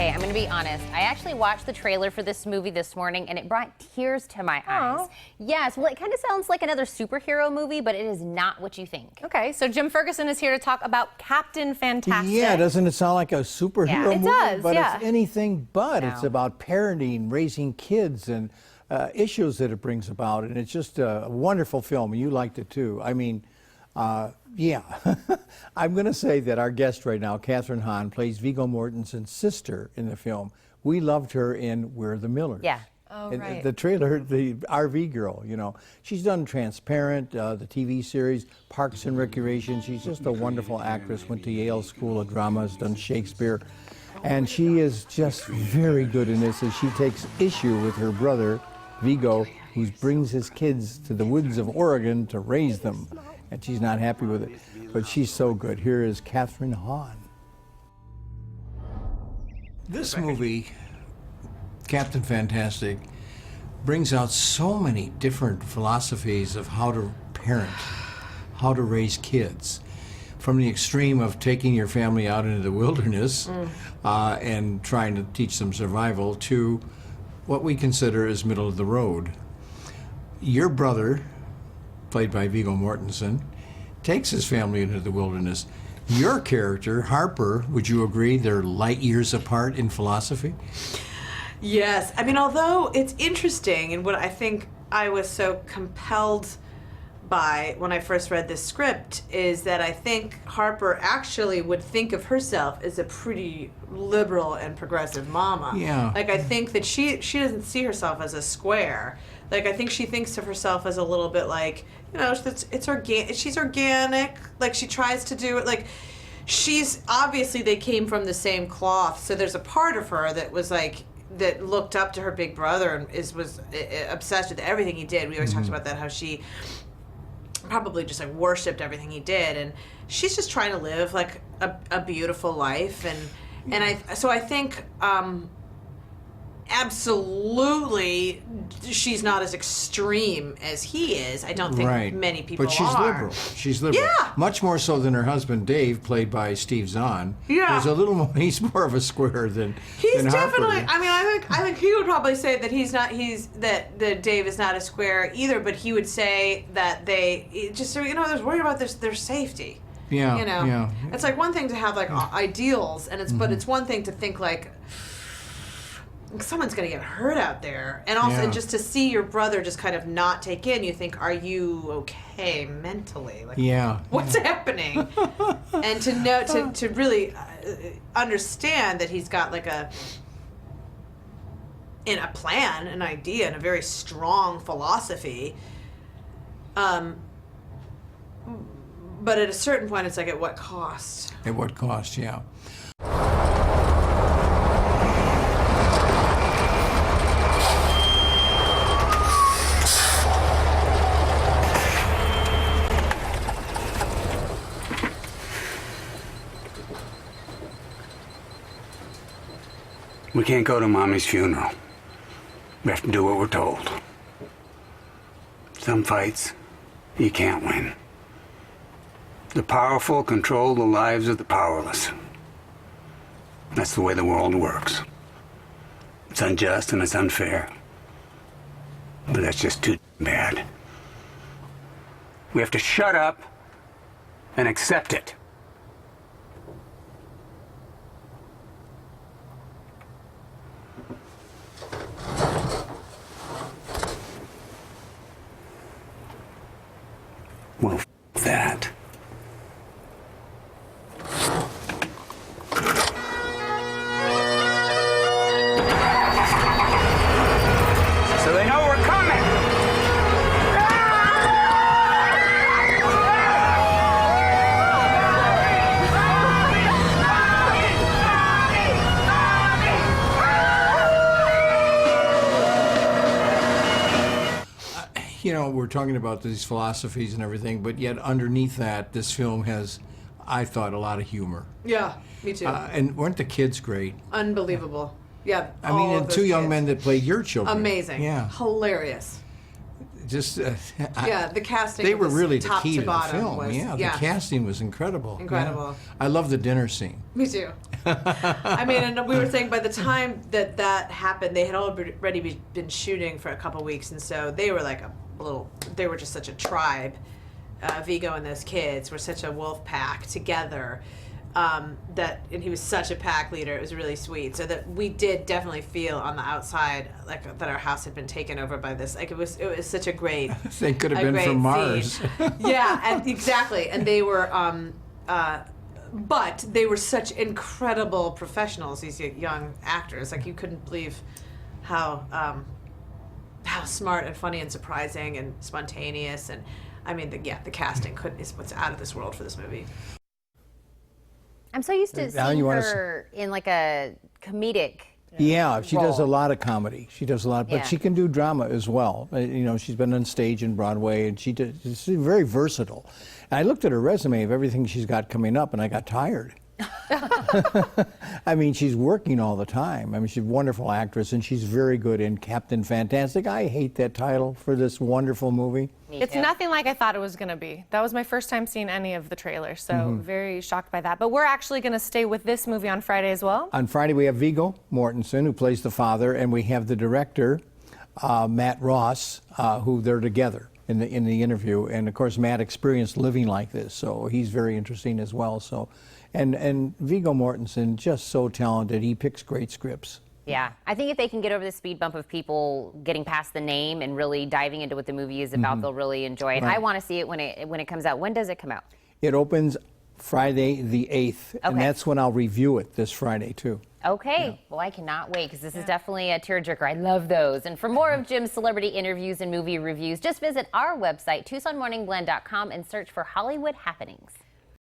Okay, I'm going to be honest. I actually watched the trailer for this movie this morning, and it brought tears to my eyes. Yes, well, it kind of sounds like another superhero movie, but it is not what you think. Okay, so Jim Ferguson is here to talk about Captain Fantastic. Yeah, doesn't it sound like a superhero movie? It does, but yeah. it's anything but. No. It's about parenting, raising kids, and issues that it brings about. And it's just a wonderful film. You liked it too. I mean, yeah. I'm going to say that our guest right now, Kathryn Hahn, plays Viggo Mortensen's sister in the film. We loved her in We're the Millers. Yeah. Oh, And right. the trailer, the RV girl, you know. She's done Transparent, the TV series, Parks and Recreation. She's just a wonderful actress, went to Yale School of Drama, has done Shakespeare. And she is just very good in this as she takes issue with her brother, Viggo, who brings his kids to the woods of Oregon to raise them. And she's not happy with it. But she's so good. Here is Kathryn Hahn. This movie, Captain Fantastic, brings out so many different philosophies of how to parent, how to raise kids. From the extreme of taking your family out into the wilderness and trying to teach them survival to what we consider as middle of the road. Your brother, played by Viggo Mortensen, takes his family into the wilderness. Your character, Harper, would you agree they're light years apart in philosophy? Yes. I mean, although it's interesting, and what I think I was so compelled by when I first read this script is that I think Harper actually would think of herself as a pretty liberal and progressive mama. Yeah. Like, I think that she doesn't see herself as a square. Like, I think she thinks of herself as a little bit like, you know, she's organic. Like, she tries to do it. Like, she's obviously, they came from the same cloth. So there's a part of her that was like, that looked up to her big brother and was obsessed with everything he did. We always talked about that, how she probably just like worshipped everything he did, and she's just trying to live like a beautiful life, and I think absolutely she's not as extreme as he is. I don't think many people but she's are. liberal. She's liberal. Yeah. Much more so than her husband Dave, played by Steve Zahn. Yeah. He's a little more. He's more of a square than He's than definitely. Harper. I mean, I think he would probably say that he's not. That Dave is not a square either. But he would say that they just, you know, they're worried about their safety. Yeah. You know. Yeah. It's like one thing to have like ideals, and but it's one thing to think like someone's going to get hurt out there, and also Yeah. just to see your brother just kind of not take in, you think, are you okay mentally? Like, Yeah. what's happening? And to know, to really understand that he's got like a plan, an idea, and a very strong philosophy. But at a certain point, it's like, at what cost? At what cost? Yeah. We can't go to Mommy's funeral. We have to do what we're told. Some fights, you can't win. The powerful control the lives of the powerless. That's the way the world works. It's unjust and it's unfair. But that's just too bad. We have to shut up and accept it. Well, that. So they know we're coming. You know, we're talking about these philosophies and everything, but yet underneath that, this film has, I thought, a lot of humor. Yeah, me too. And weren't the kids great? Unbelievable. Yeah. I mean, all and of those two young kids. men that played your children. Amazing. Yeah. Hilarious. Just The casting. they of were this really the top key to the bottom film. Was, The casting was incredible. Incredible. Yeah. I love the dinner scene. Me too. I mean, and we were saying by the time that happened, they had already been shooting for a couple weeks, and so they were like they were just such a tribe. Viggo and those kids were such a wolf pack together. And he was such a pack leader. It was really sweet. So that we did definitely feel on the outside like that our house had been taken over by this. Like it was such a great. They could have been from Mars. Yeah, and exactly. And they were, but they were such incredible professionals. These young actors, like you couldn't believe how smart and funny and surprising and spontaneous. And I mean, the casting is what's out of this world for this movie. I'm so used to seeing her in like a comedic. Yeah, she does a role. lot of comedy. She does a lot, but she can do drama as well. She's been on stage in Broadway, and she's very versatile. And I looked at her resume of everything she's got coming up, and I got tired. I mean, she's working all the time. I mean, she's a wonderful actress, and she's very good in Captain Fantastic. I hate that title for this wonderful movie. It's nothing like I thought it was going to be. That was my first time seeing any of the trailers, so very shocked by that. But we're actually going to stay with this movie on Friday as well. On Friday, we have Viggo Mortensen, who plays the father, and we have the director, Matt Ross, who they're together in the interview. And of course, Matt experienced living like this, so he's very interesting as well. So, and Viggo Mortensen, just so talented. He picks great scripts. Yeah, I think if they can get over the speed bump of people getting past the name and really diving into what the movie is about, they'll really enjoy it. Right. I want to see it when it comes out. When does it come out? It opens Friday the 8th, and that's when I'll review it this Friday too. Okay, well, I cannot wait because this is definitely a tearjerker. I love those. And for more of Jim's celebrity interviews and movie reviews, just visit our website, TucsonMorningBlend.com, and search for Hollywood Happenings.